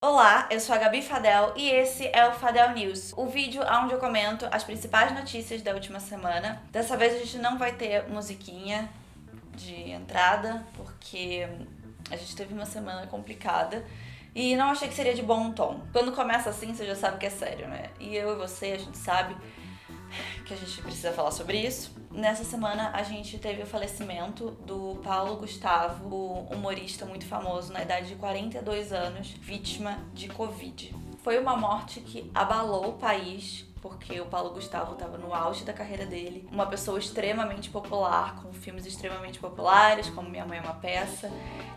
Olá, eu sou a Gabi Fadel e esse é o Fadel News, o vídeo onde eu comento as principais notícias da última semana. Dessa vez a gente não vai ter musiquinha de entrada, porque a gente teve uma semana complicada e não achei que seria de bom tom. Quando começa assim, você já sabe que é sério, né? E eu e você, a gente sabe que a gente precisa falar sobre isso. Nessa semana a gente teve o falecimento do Paulo Gustavo, humorista muito famoso na idade de 42 anos, vítima de Covid. Foi uma morte que abalou o país, porque o Paulo Gustavo estava no auge da carreira dele, uma pessoa extremamente popular, com filmes extremamente populares, como Minha Mãe é uma Peça,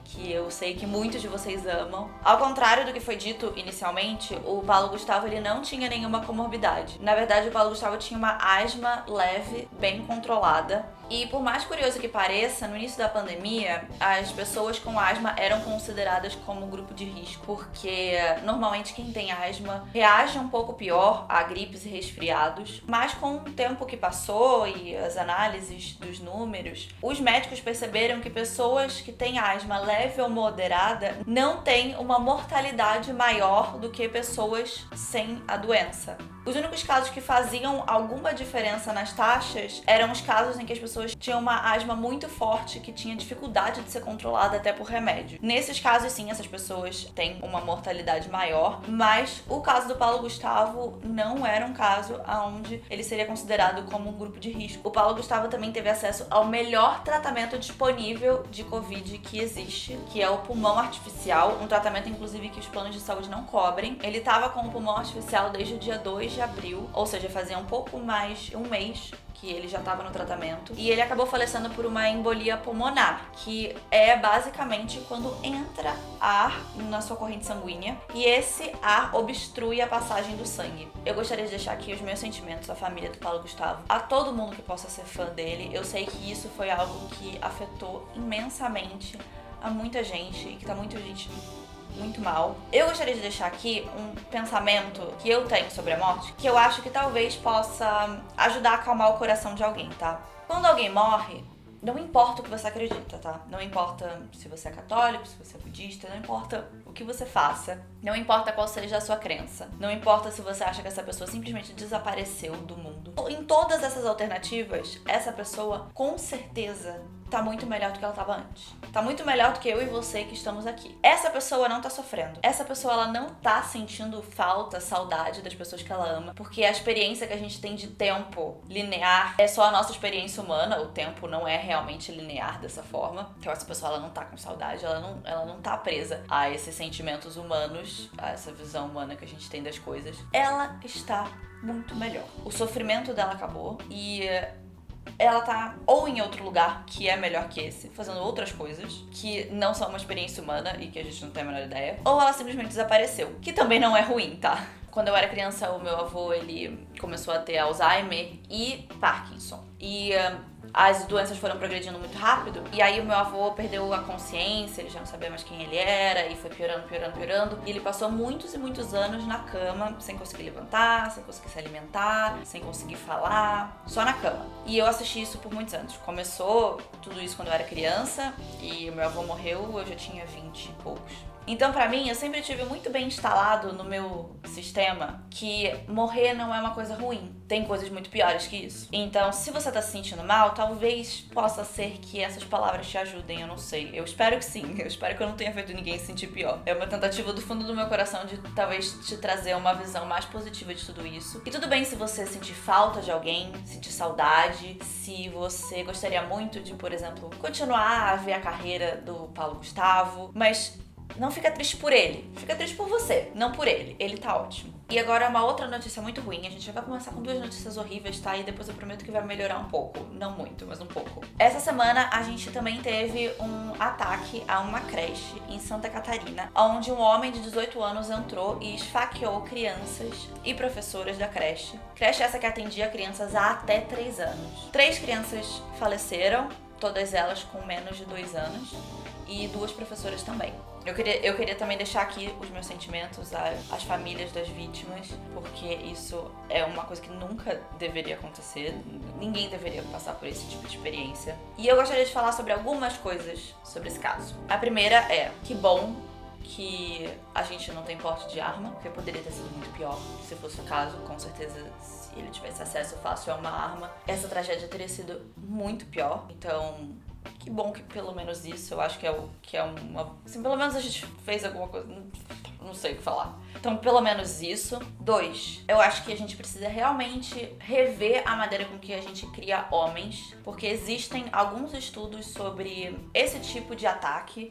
que eu sei que muitos de vocês amam. Ao contrário do que foi dito inicialmente, o Paulo Gustavo ele não tinha nenhuma comorbidade. Na verdade, o Paulo Gustavo tinha uma asma leve, bem controlada. E por mais curioso que pareça, no início da pandemia, as pessoas com asma eram consideradas como grupo de risco, porque normalmente quem tem asma reage um pouco pior a gripes e resfriados. Mas com o tempo que passou e as análises dos números, os médicos perceberam que pessoas que têm asma leve ou moderada não têm uma mortalidade maior do que pessoas sem a doença. Os únicos casos que faziam alguma diferença nas taxas eram os casos em que as pessoas tinham uma asma muito forte que tinha dificuldade de ser controlada até por remédio. Nesses casos, sim, essas pessoas têm uma mortalidade maior, mas o caso do Paulo Gustavo não era um caso onde ele seria considerado como um grupo de risco. O Paulo Gustavo também teve acesso ao melhor tratamento disponível de Covid que existe, que é o pulmão artificial, um tratamento inclusive que os planos de saúde não cobrem. Ele estava com o pulmão artificial desde o dia 2 de abril, ou seja, fazia um pouco mais de um mês que ele já estava no tratamento, e ele acabou falecendo por uma embolia pulmonar, que é basicamente quando entra ar na sua corrente sanguínea e esse ar obstrui a passagem do sangue. Eu gostaria de deixar aqui os meus sentimentos à família do Paulo Gustavo, a todo mundo que possa ser fã dele. Eu sei que isso foi algo que afetou imensamente a muita gente e que tá muita gente muito mal. Eu gostaria de deixar aqui um pensamento que eu tenho sobre a morte, que eu acho que talvez possa ajudar a acalmar o coração de alguém, tá? Quando alguém morre, não importa o que você acredita, tá? Não importa se você é católico, se você é budista, não importa o que você faça, não importa qual seja a sua crença, não importa se você acha que essa pessoa simplesmente desapareceu do mundo. Em todas essas alternativas, essa pessoa com certeza tá muito melhor do que ela tava antes. Tá muito melhor do que eu e você que estamos aqui. Essa pessoa não tá sofrendo. Essa pessoa, ela não tá sentindo falta, saudade das pessoas que ela ama, porque a experiência que a gente tem de tempo linear é só a nossa experiência humana. O tempo não é realmente linear dessa forma. Então essa pessoa, ela não tá com saudade, ela não tá presa a esses sentimentos humanos, a essa visão humana que a gente tem das coisas. Ela está muito melhor. O sofrimento dela acabou e ela tá ou em outro lugar que é melhor que esse, fazendo outras coisas que não são uma experiência humana e que a gente não tem a menor ideia, ou ela simplesmente desapareceu, que também não é ruim, tá? Quando eu era criança, o meu avô, ele começou a ter Alzheimer e Parkinson. E as doenças foram progredindo muito rápido. E aí o meu avô perdeu a consciência, ele já não sabia mais quem ele era. E foi piorando, piorando, piorando. E ele passou muitos e muitos anos na cama, sem conseguir levantar, sem conseguir se alimentar, sem conseguir falar, só na cama. E eu assisti isso por muitos anos. Começou tudo isso quando eu era criança. E o meu avô morreu, eu já tinha 20 e poucos. Então, pra mim, eu sempre tive muito bem instalado no meu sistema que morrer não é uma coisa ruim. Tem coisas muito piores que isso. Então, se você tá se sentindo mal, talvez possa ser que essas palavras te ajudem, eu não sei. Eu espero que sim. Eu espero que eu não tenha feito ninguém se sentir pior. É uma tentativa do fundo do meu coração de talvez te trazer uma visão mais positiva de tudo isso. E tudo bem se você sentir falta de alguém, sentir saudade, se você gostaria muito de, por exemplo, continuar a ver a carreira do Paulo Gustavo, mas não fica triste por ele, fica triste por você, não por ele. Ele tá ótimo. E agora uma outra notícia muito ruim. A gente já vai começar com duas notícias horríveis, tá? E depois eu prometo que vai melhorar um pouco. Não muito, mas um pouco. Essa semana a gente também teve um ataque a uma creche em Santa Catarina, onde um homem de 18 anos entrou e esfaqueou crianças e professoras da creche. Creche essa que atendia crianças há até 3 anos. 3 crianças faleceram, todas elas com menos de 2 anos. E 2 professoras também. Eu queria também deixar aqui os meus sentimentos às famílias das vítimas, porque isso é uma coisa que nunca deveria acontecer. Ninguém deveria passar por esse tipo de experiência. E eu gostaria de falar sobre algumas coisas sobre esse caso. A primeira é, que bom que a gente não tem porte de arma, porque poderia ter sido muito pior. Se fosse o caso, com certeza, se ele tivesse acesso fácil a uma arma, essa tragédia teria sido muito pior. Então, que bom que pelo menos isso, eu acho que é uma... Assim, pelo menos a gente fez alguma coisa, não sei o que falar. Então, pelo menos isso. 2, eu acho que a gente precisa realmente rever a maneira com que a gente cria homens, porque existem alguns estudos sobre esse tipo de ataques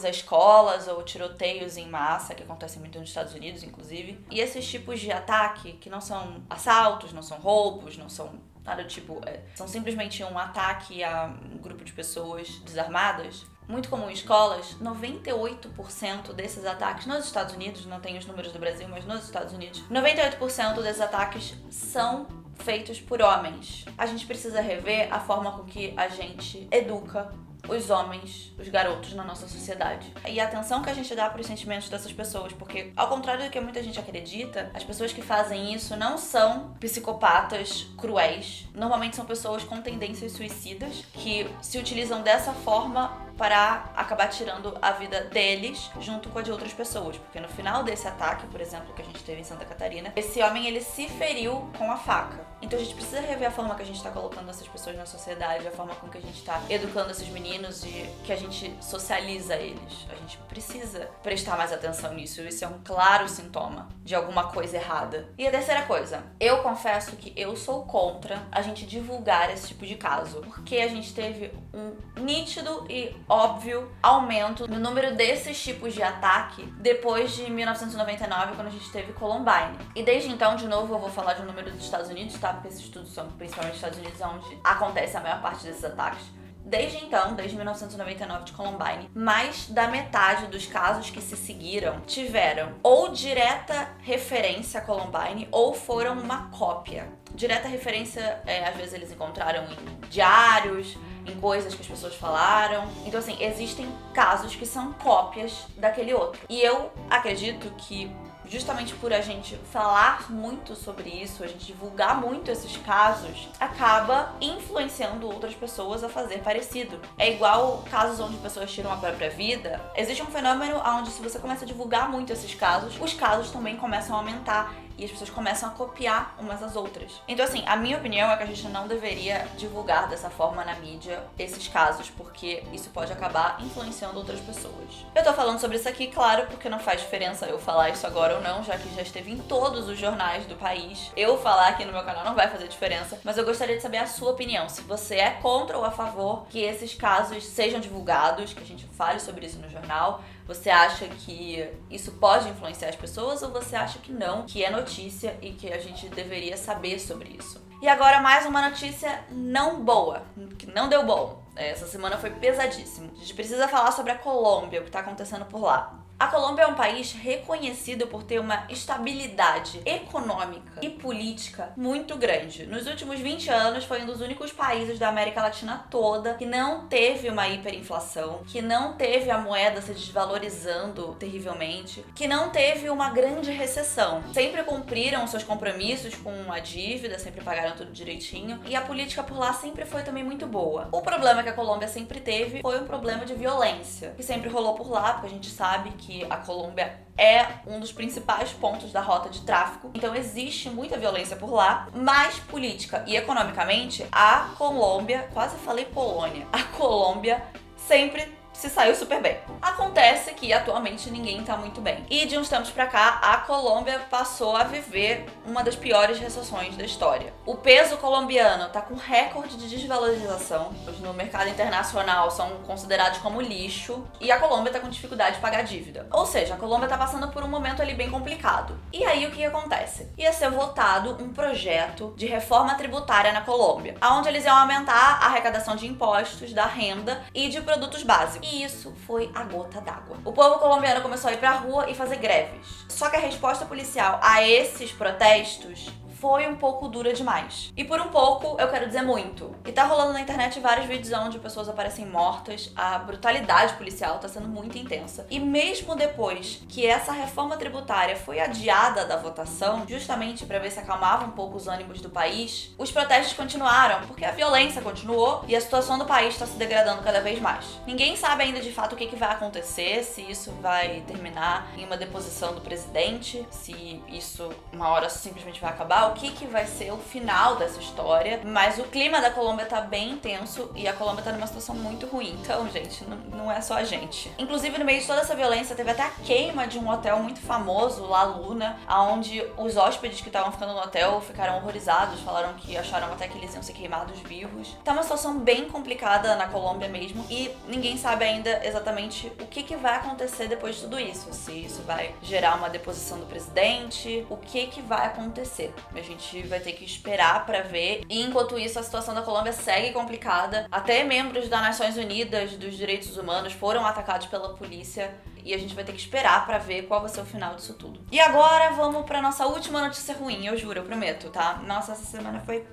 a escolas ou tiroteios em massa, que acontecem muito nos Estados Unidos, inclusive. E esses tipos de ataque, que não são assaltos, não são roubos, não são nada do tipo, são simplesmente um ataque a um grupo de pessoas desarmadas, muito comum em escolas. 98% desses ataques nos Estados Unidos, não tenho os números do Brasil, mas nos Estados Unidos, 98% desses ataques são feitos por homens. A gente precisa rever a forma com que a gente educa os homens, os garotos na nossa sociedade. E a atenção que a gente dá para os sentimentos dessas pessoas, porque, ao contrário do que muita gente acredita, as pessoas que fazem isso não são psicopatas cruéis. Normalmente são pessoas com tendências suicidas, que se utilizam dessa forma para acabar tirando a vida deles junto com a de outras pessoas. Porque no final desse ataque, por exemplo, que a gente teve em Santa Catarina, esse homem, ele se feriu com a faca. Então a gente precisa rever a forma que a gente tá colocando essas pessoas na sociedade, a forma com que a gente tá educando esses meninos e que a gente socializa eles. A gente precisa prestar mais atenção nisso. Isso é um claro sintoma de alguma coisa errada. E a terceira coisa, eu confesso que eu sou contra a gente divulgar esse tipo de caso, porque a gente teve um nítido e óbvio aumento no número desses tipos de ataque depois de 1999, quando a gente teve Columbine. E desde então, de novo, eu vou falar de um número dos Estados Unidos, tá? Porque esses estudos são principalmente nos Estados Unidos, onde acontece a maior parte desses ataques. Desde então, desde 1999 de Columbine, mais da metade dos casos que se seguiram tiveram ou direta referência a Columbine ou foram uma cópia. Direta referência, às vezes eles encontraram em diários, em coisas que as pessoas falaram. Então, assim, existem casos que são cópias daquele outro. E eu acredito que justamente por a gente falar muito sobre isso, a gente divulgar muito esses casos, acaba influenciando outras pessoas a fazer parecido. É igual casos onde pessoas tiram a própria vida. Existe um fenômeno onde, se você começa a divulgar muito esses casos, os casos também começam a aumentar e as pessoas começam a copiar umas às outras. Então, assim, a minha opinião é que a gente não deveria divulgar dessa forma na mídia esses casos, porque isso pode acabar influenciando outras pessoas. Eu tô falando sobre isso aqui, claro, porque não faz diferença eu falar isso agora ou não, já que já esteve em todos os jornais do país. Eu falar aqui no meu canal não vai fazer diferença, mas eu gostaria de saber a sua opinião. Se você é contra ou a favor que esses casos sejam divulgados, que a gente fale sobre isso no jornal. Você acha que isso pode influenciar as pessoas ou você acha que não, que é notícia e que a gente deveria saber sobre isso? E agora mais uma notícia não boa, que não deu bom. Essa semana foi pesadíssimo. A gente precisa falar sobre a Colômbia, o que está acontecendo por lá. A Colômbia é um país reconhecido por ter uma estabilidade econômica e política muito grande. Nos últimos 20 anos, foi um dos únicos países da América Latina toda que não teve uma hiperinflação, que não teve a moeda se desvalorizando terrivelmente, que não teve uma grande recessão. Sempre cumpriram seus compromissos com a dívida, sempre pagaram tudo direitinho, e a política por lá sempre foi também muito boa. O problema que a Colômbia sempre teve foi um problema de violência, que sempre rolou por lá, porque a gente sabe que a Colômbia é um dos principais pontos da rota de tráfico, então existe muita violência por lá, mas política e economicamente, a Colômbia, quase falei Polônia, a Colômbia sempre se saiu super bem. Acontece que atualmente ninguém tá muito bem. E de uns tempos pra cá, a Colômbia passou a viver uma das piores recessões da história. O peso colombiano tá com recorde de desvalorização. Hoje no mercado internacional são considerados como lixo. E a Colômbia tá com dificuldade de pagar dívida. Ou seja, a Colômbia tá passando por um momento ali bem complicado. E aí o que acontece? Ia ser votado um projeto de reforma tributária na Colômbia, onde eles iam aumentar a arrecadação de impostos, da renda e de produtos básicos. E isso foi a gota d'água. O povo colombiano começou a ir pra rua e fazer greves. Só que a resposta policial a esses protestos foi um pouco dura demais. E por um pouco, eu quero dizer muito. E tá rolando na internet vários vídeos onde pessoas aparecem mortas, a brutalidade policial tá sendo muito intensa. E mesmo depois que essa reforma tributária foi adiada da votação, justamente para ver se acalmava um pouco os ânimos do país, os protestos continuaram, porque a violência continuou e a situação do país está se degradando cada vez mais. Ninguém sabe ainda de fato o que vai acontecer, se isso vai terminar em uma deposição do presidente, se isso uma hora simplesmente vai acabar, o que vai ser o final dessa história. Mas o clima da Colômbia tá bem intenso e a Colômbia tá numa situação muito ruim. Então, gente, não é só a gente. Inclusive, no meio de toda essa violência, teve até a queima de um hotel muito famoso, La Luna, onde os hóspedes que estavam ficando no hotel ficaram horrorizados, falaram que acharam até que eles iam ser queimados vivos. Tá uma situação bem complicada na Colômbia mesmo e ninguém sabe ainda exatamente o que vai acontecer depois de tudo isso. Se isso vai gerar uma deposição do presidente, o que vai acontecer. A gente vai ter que esperar pra ver. E enquanto isso, a situação da Colômbia segue complicada. Até membros das Nações Unidas dos Direitos Humanos foram atacados pela polícia. E a gente vai ter que esperar pra ver qual vai ser o final disso tudo. E agora vamos pra nossa última notícia ruim, eu juro, eu prometo, tá? Nossa, essa semana foi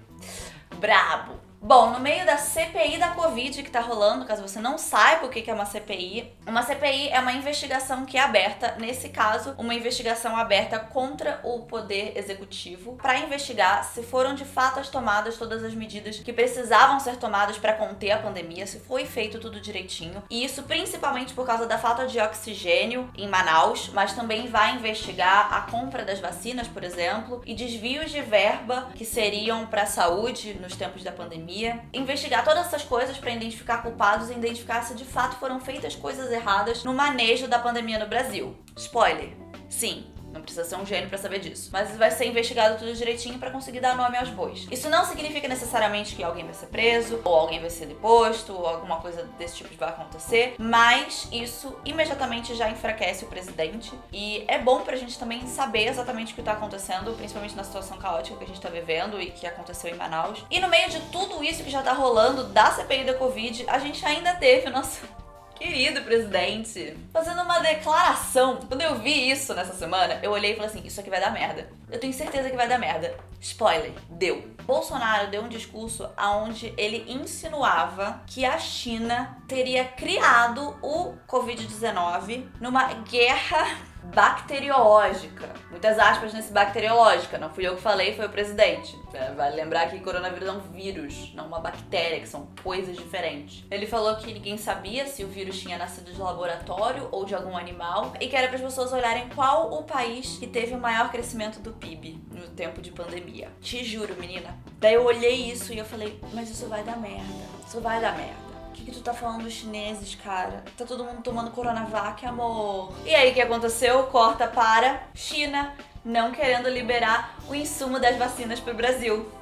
brabo. Bom, no meio da CPI da Covid que tá rolando, caso você não saiba o que é uma CPI é uma investigação que é aberta, nesse caso, uma investigação aberta contra o Poder Executivo para investigar se foram de fato tomadas todas as medidas que precisavam ser tomadas para conter a pandemia, se foi feito tudo direitinho. E isso principalmente por causa da falta de oxigênio em Manaus, mas também vai investigar a compra das vacinas, por exemplo, e desvios de verba que seriam para a saúde nos tempos da pandemia. Investigar todas essas coisas para identificar culpados e identificar se de fato foram feitas coisas erradas no manejo da pandemia no Brasil. Spoiler, sim. Não precisa ser um gênio pra saber disso. Mas vai ser investigado tudo direitinho pra conseguir dar nome aos bois. Isso não significa necessariamente que alguém vai ser preso, ou alguém vai ser deposto, ou alguma coisa desse tipo vai acontecer. Mas isso imediatamente já enfraquece o presidente. E é bom pra gente também saber exatamente o que tá acontecendo, principalmente na situação caótica que a gente tá vivendo e que aconteceu em Manaus. E no meio de tudo isso que já tá rolando da CPI da Covid, a gente ainda teve o nosso querido presidente fazendo uma declaração. Quando eu vi isso nessa semana, eu olhei e falei assim, isso aqui vai dar merda. Eu tenho certeza que vai dar merda. Spoiler, deu. Bolsonaro deu um discurso onde ele insinuava que a China teria criado o Covid-19 numa guerra bacteriológica. Muitas aspas nesse bacteriológica. Não fui eu que falei, foi o presidente. Vale lembrar que coronavírus é um vírus, não uma bactéria, que são coisas diferentes. Ele falou que ninguém sabia se o vírus tinha nascido de laboratório ou de algum animal e que era para as pessoas olharem qual o país que teve o maior crescimento do PIB no tempo de pandemia. Te juro, menina. Daí eu olhei isso e eu falei, mas isso vai dar merda. Isso vai dar merda. O que tu tá falando dos chineses, cara? Tá todo mundo tomando Coronavac, amor. E aí, o que aconteceu? Corta para China não querendo liberar o insumo das vacinas pro Brasil.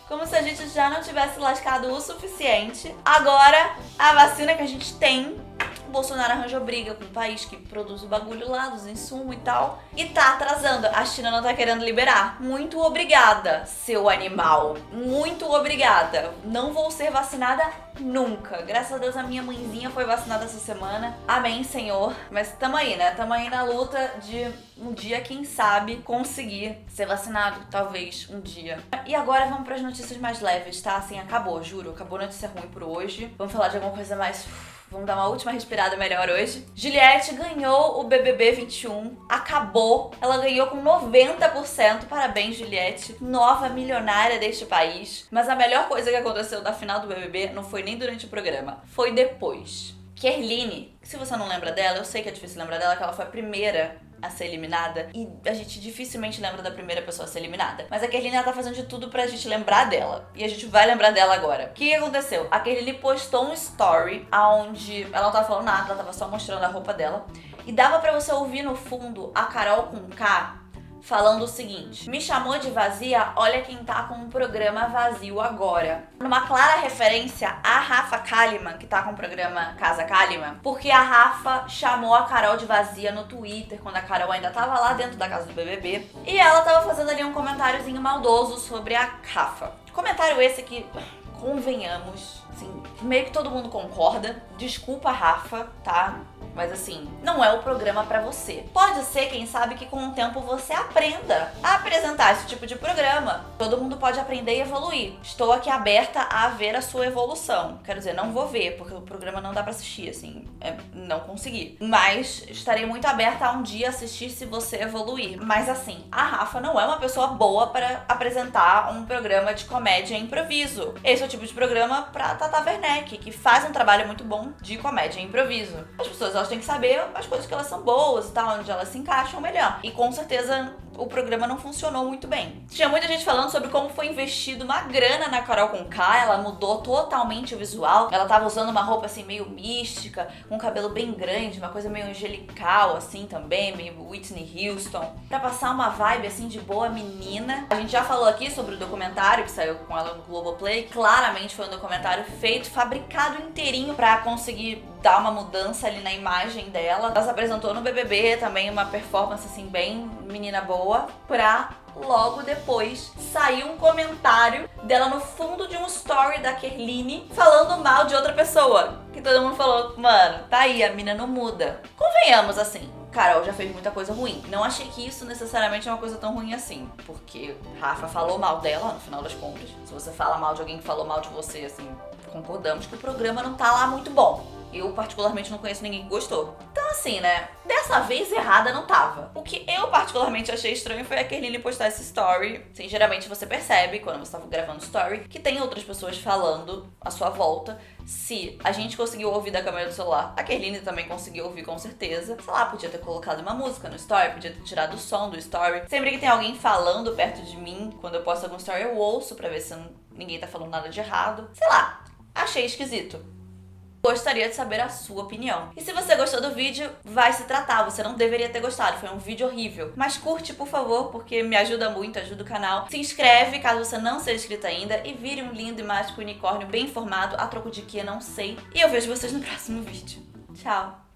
Como se a gente já não tivesse lascado o suficiente. Agora, a vacina que a gente tem, o Bolsonaro arranjou briga com o país que produz o bagulho lá, dos insumos e tal. E tá atrasando. A China não tá querendo liberar. Muito obrigada, seu animal. Muito obrigada. Não vou ser vacinada nunca. Graças a Deus a minha mãezinha foi vacinada essa semana. Amém, Senhor. Mas tamo aí, né? Tamo aí na luta de um dia, quem sabe, conseguir ser vacinado. Talvez um dia. E agora vamos pras notícias mais leves, tá? Assim, acabou, juro. Acabou a notícia ruim por hoje. Vamos falar de alguma coisa mais... Vamos dar uma última respirada melhor hoje. Juliette ganhou o BBB 21. Acabou. Ela ganhou com 90%. Parabéns, Juliette. Nova milionária deste país. Mas a melhor coisa que aconteceu da final do BBB não foi nem durante o programa. Foi depois. Kerline, se você não lembra dela, eu sei que é difícil lembrar dela, que ela foi a primeira a ser eliminada. E a gente dificilmente lembra da primeira pessoa a ser eliminada. Mas a Kerline, ela tá fazendo de tudo pra gente lembrar dela. E a gente vai lembrar dela agora. O que aconteceu? A Kerline postou um story onde ela não tava falando nada, ela tava só mostrando a roupa dela. E dava pra você ouvir no fundo a Carol com K falando o seguinte: me chamou de vazia, olha quem tá com um programa vazio agora. Numa clara referência a Rafa Kalimann, que tá com o programa Casa Kalimann, porque a Rafa chamou a Carol de vazia no Twitter, quando a Carol ainda tava lá dentro da casa do BBB, e ela tava fazendo ali um comentáriozinho maldoso sobre a Rafa. Comentário esse que, convenhamos, assim, meio que todo mundo concorda. Desculpa, Rafa, tá? Mas assim, não é o programa pra você. Pode ser, quem sabe, que com o tempo você aprenda a apresentar esse tipo de programa. Todo mundo pode aprender e evoluir. Estou aqui aberta a ver a sua evolução. Quero dizer, não vou ver, porque o programa não dá pra assistir, assim, não consegui. Mas estarei muito aberta a um dia assistir se você evoluir. Mas assim, a Rafa não é uma pessoa boa para apresentar um programa de comédia e improviso. Esse é o tipo de programa pra Tata Werneck, que faz um trabalho muito bom de comédia e improviso. As pessoas, elas têm que saber as coisas que elas são boas e tal, onde elas se encaixam melhor. E com certeza o programa não funcionou muito bem. Tinha muita gente falando sobre como foi investido uma grana na Carol Conká, ela mudou totalmente o visual. Ela tava usando uma roupa assim meio mística, com um cabelo bem grande, uma coisa meio angelical assim também, meio Whitney Houston, pra passar uma vibe assim de boa menina. A gente já falou aqui sobre o documentário que saiu com ela no Globoplay. Claramente foi um documentário feito, fabricado inteirinho pra conseguir dar uma mudança ali na imagem dela. Ela se apresentou no BBB também, uma performance assim bem menina boa, pra logo depois sair um comentário dela no fundo de um story da Kerline falando mal de outra pessoa. Que todo mundo falou, mano, tá aí, a mina não muda. Convenhamos assim, Carol já fez muita coisa ruim. Não achei que isso necessariamente é uma coisa tão ruim assim, porque Rafa falou mal dela, no final das contas. Se você fala mal de alguém que falou mal de você, assim, concordamos que o programa não tá lá muito bom. Eu, particularmente, não conheço ninguém que gostou. Então, assim, né? Dessa vez errada não tava. O que eu, particularmente, achei estranho foi a Kerline postar esse story. Assim, geralmente você percebe, quando você tá gravando story, que tem outras pessoas falando à sua volta. Se a gente conseguiu ouvir da câmera do celular, a Kerline também conseguiu ouvir, com certeza. Sei lá, podia ter colocado uma música no story, podia ter tirado o som do story. Sempre que tem alguém falando perto de mim, quando eu posto algum story, eu ouço pra ver se ninguém tá falando nada de errado. Sei lá, achei esquisito. Gostaria de saber a sua opinião. E se você gostou do vídeo, vai se tratar. Você não deveria ter gostado, foi um vídeo horrível. Mas curte, por favor, porque me ajuda muito, ajuda o canal. Se inscreve, caso você não seja inscrito ainda. E vire um lindo e mágico unicórnio bem formado. A troco de quê, não sei. E eu vejo vocês no próximo vídeo. Tchau!